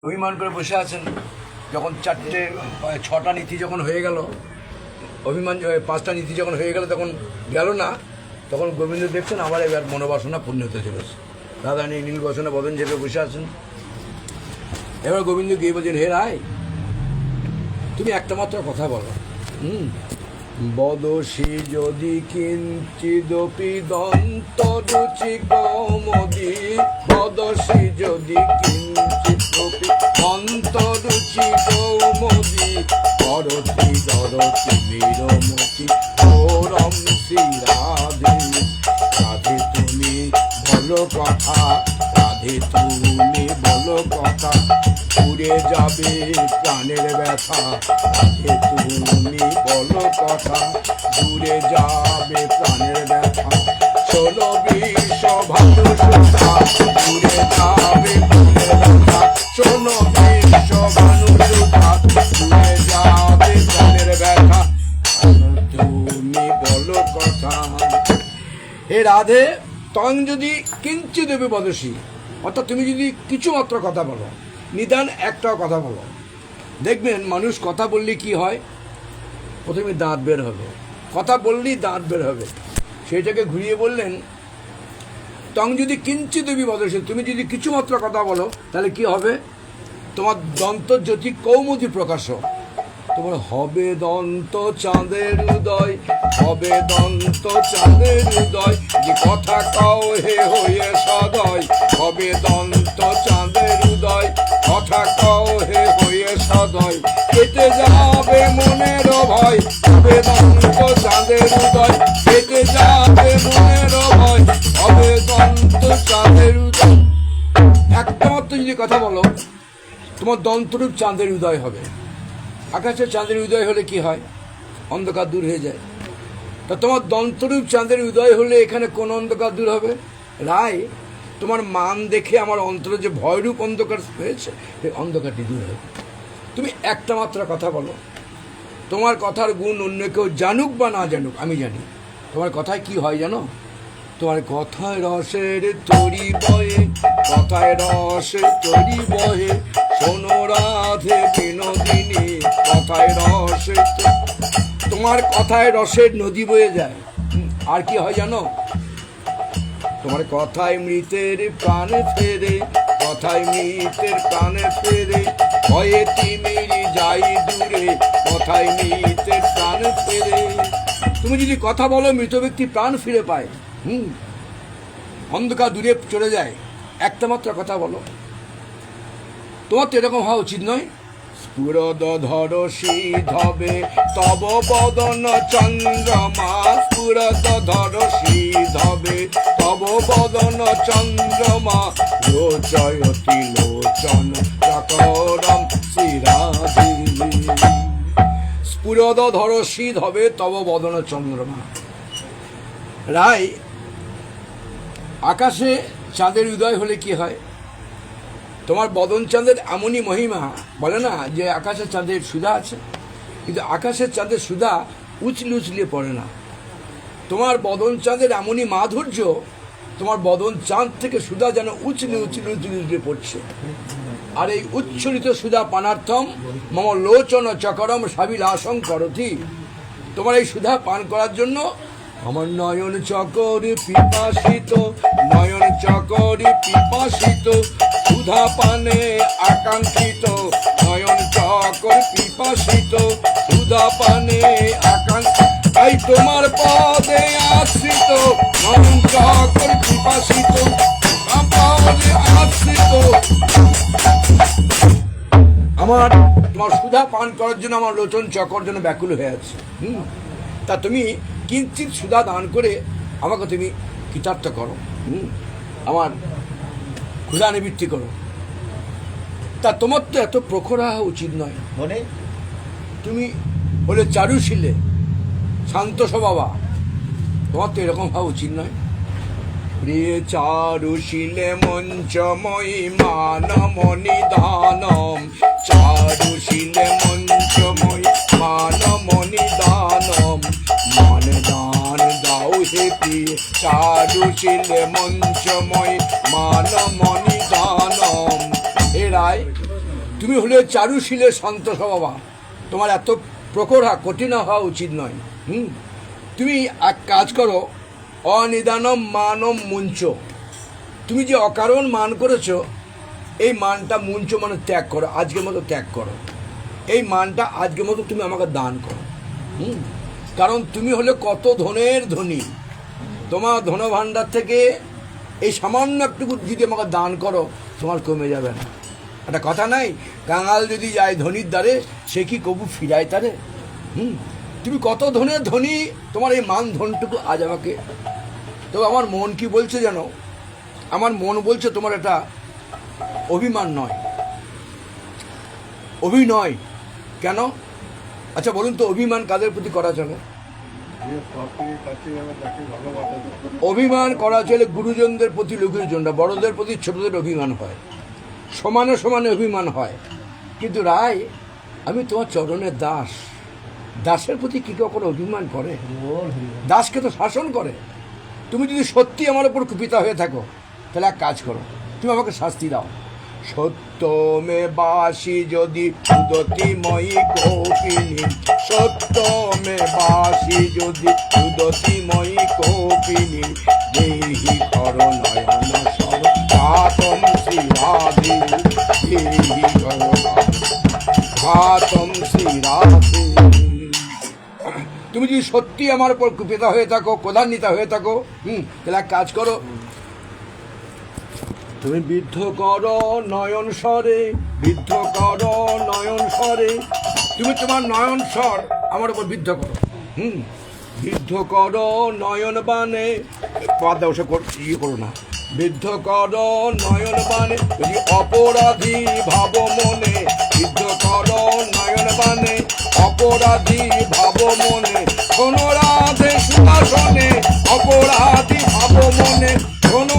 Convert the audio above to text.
অভিমান করে বসে আছেন। যখন ছটা নীতি যখন হয়ে গেল, অভিমান পাঁচটা নীতি যখন হয়ে গেল, তখন গেল না, তখন গোবিন্দ দেখছেন আবার এবার মনোবাসনা পূর্ণ হতে চলেছে। দাদা নিয়ে নীল বসনে বদন চেপে বসে আছেন। এবার গোবিন্দ গিয়ে বলছেন, হে রায়, তুমি একটা মাত্র কথা বলো। বদসি যদি কিঞ্চিদপি দন্ত রুচি কৌমদি, বদসি যদি কিঞ্চিদপি দন্ত রুচি কৌমদি, করতি দরতি মীরমতি গৌরম শ্রী রাধে। রাধে তুমি বলো কথা, রাধে তুমি বলো কথা, উড়ে যাবে প্রাণের ব্যথা। রাধে তুমি বলো কথা, দূরে যাবে প্রাণের ব্যথা। ষোলো বিশ্ব ভালো সুধা, দূরে যাবে প্রাণের ব্যথা। ষোলো বিশ্ব ভালো সুধা, দূরে যাবে প্রাণের ব্যথা। তুমি বলো কথা। হে রাধে, তং যদি কিঞ্চিত দেবে বদসী, অর্থাৎ তুমি যদি কিছু মাত্র কথা বলো, নিদান একটাও কথা বলো, দেখবেন মানুষ কথা বললে কি হয়, প্রথমে দাঁত বের হবে। কথা বললেই দাঁত বের হবে। সেইটাকে ঘুরিয়ে বললেন, তং যদি কিঞ্চিত দেবী বদসী, তুমি যদি কিছু মাত্র কথা বলো, তাহলে কি হবে, তোমার দন্ত জ্যোতি কৌমুদী প্রকাশ, তোমার হবে দন্ত চাঁদের উদয়, হবে দন্ত চাঁদের উদয়। যে কথা কও হে হয়ে সদয়, হবে দন্ত চাঁদের উদয়, কথা কও হে হয়ে সদয়। কেটে যাবে মনের ভয়, হবে দন্ত চাঁদের উদয়, কেটে যাবে মনের ভয়, হবে দন্ত চাঁদের উদয়। একটা মাত্র যদি কথা বলো, তোমার দন্তরূপ চাঁদের উদয় হবে। আকাশে চাঁদের উদয় হলে কি হয়, অন্ধকার দূর হয়ে যায়। তা তোমার দন্তরূপ চাঁদের উদয় হলে এখানে কোন অন্ধকার দূর হবে? রায়, তোমার মান দেখে আমার অন্তরে যে ভয়রূপ অন্ধকার হয়েছে, সেই অন্ধকারটি দূর হবে। তুমি একটা মাত্র কথা বলো, তোমার কথার গুণ অন্য কেউ জানুক বা না জানুক, আমি জানি। তোমার কথায় কি হয় জানো? তোমার কথায় রসের তরি বয়ে, কথায় রসের তরি বয়ে, শোনো রাধে বিনোদিনী, কথায় রসের। তোমার কথায় রসের নদী বয়ে যায়। আর কি হয় জানো? তোমার কথায় মৃতের প্রাণে ফেরে, কথায় মৃতের প্রাণে ফেরে, ভয়ে তিমিরি যাই দূরে, কথায় মৃতের প্রাণে ফেরে। তুমি যদি কথা বলো, মৃত ব্যক্তি প্রাণ ফিরে পায়, অন্ধকার দূরে চলে যায়। একটা মাত্র কথা বলো। তোমার তো এরকম হওয়া উচিত নয়। স্ফুরদ ধর সিধবে তব বদন চন্দ্রমা, স্ফুরদ ধর সিধবে তব বদন চন্দ্রমা, রোচয়তি লোচন চকরম শ্রীরাধে। স্ফুরদ ধর সিধবে তব বদন চন্দ্রমা। রায়, আকাশে চাঁদের উদয় হলে কি হয়, তোমার বদন চাঁদের এমনই মহিমা। বলে না যে আকাশে চাঁদের সুধা আছে, কিন্তু আকাশের চাঁদের সুধা উচলে উচলিয়ে পড়ে না। তোমার বদন চাঁদের এমনই মাধুর্য, তোমার বদন চাঁদ থেকে সুধা যেন উচলে উচলে উচলে উচলে পড়ছে। আর এই উচ্ছলিত সুধা পানার্থম মম লোচন চকরম সাবিলাসং করতি। তোমার এই সুধা পান করার জন্য আমার নয়ন চকরে পিপাসিত, নয়ন চকরে পিপাসিত, সুধা পানে আকাঙ্ক্ষিত, নয়ন চকর পিপাসিত, সুধা পানে আকাঙ্ক্ষিত। তাই তোমার পদে আশ্রিত, নয়ন চকর পিপাসিত, পদে আশ্রিত। আমার তোমার সুধা পান করার জন্য আমার লোচন চকর জন্য ব্যাকুল হয়ে আছে। তা তুমি কিঞ্চিত সুধা দান করে আমাকে তুমি কৃতার্থ করো, আমার ক্ষুধা নিবৃত্তি করো। তা তোমার তো এত প্রখর হওয়া উচিত নয়। মানে তুমি বলে চারুশীলে শান্ত স্বভাবা, তোমার তো এরকম হওয়া উচিত নয়। প্রিয় চারুশীলে মঞ্চময়ী মানমনিধানম, চারুশীলে মঞ্চময়ী মানমনিধানম, মান দান দাও হে প্রিয় চারুশীলে মঞ্চময়ী মানমনিধানম। হে রায়, তুমি হলে চারুশীলে শান্ত স্বভাবা, তোমার এত প্রখর কঠিন হওয়া উচিত নয়। তুমি এক কাজ করো, অনিদানম মানম মুঞ্চ, তুমি যে অকারণ মান করেছো, এই মানটা মুঞ্চ মানে ত্যাগ করো, আজকের মতো ত্যাগ করো। এই মানটা আজকের মতো তুমি আমাকে দান করো। কারণ তুমি হলে কত ধনের ধনী, তোমার ধনভাণ্ডার থেকে এই সামান্য একটুকু যদি আমাকে দান করো, তোমার কমে যাবে না। একটা কথা নাই, কাঙাল যদি যায় ধনির দ্বারে, সে কি কবু ফিরায় তারে? তুমি কত ধনের ধনী, তোমার এই মান ধনটুকু আজ আমাকে। তবে আমার মন কি বলছে জানো? আমার মন বলছে তোমার এটা অভিমান নয়, অভিনয়। কেন? আচ্ছা বলুন তো, অভিমান কাদের প্রতি করা চলে? অভিমান করা চলে গুরুজনদের প্রতি, লোকের জন্য, বড়দের প্রতি ছোটদের অভিমান হয়, সমানে সমানে অভিমান হয়। কিন্তু রায়, আমি তোমার চরণের দাস, দাসের প্রতি কি কখনো অভিমান করে? দাসকে তো শাসন করে। তুমি যদি সত্যি আমার উপর কুপিতা হয়ে থাকো, তাহলে এক কাজ করো, তুমি আমাকে শাস্তি দাও। সত্যমে বাসি যদি উদতিময়ী কৌপিনী, সত্যমে বাসি যদি উদতিময়ী কৌপিনী, দেহি কর নয়ন সর ঘাতম শ্রী রাধে, দেহি কর ঘাতম শ্রী রাধে। তুমি যদি সত্যি আমার উপর কুপিতা হয়ে থাকো, ক্রোধান্বিতা হয়ে থাকো, তাহলে এক কাজ করো, তুমি বিদ্ধ করো নয়ন স্বরে, বিদ্ধ করো নয়ন স্বরে, তুমি তোমার নয়ন স্বর আমার উপর বিদ্ধ করো। বিদ্ধ করো নয়ন বানে, বাদ দাও, সে ইয়ে করো না। বিদ্ধ করো নয়ন বানে যদি অপরাধী ভাব মনে, বিদ্ধ করো নয়ন বানে অপরাধী ভাব মনে, শোনো রাধে সুভাষণে অপরাধী ভাব মনে, শোনো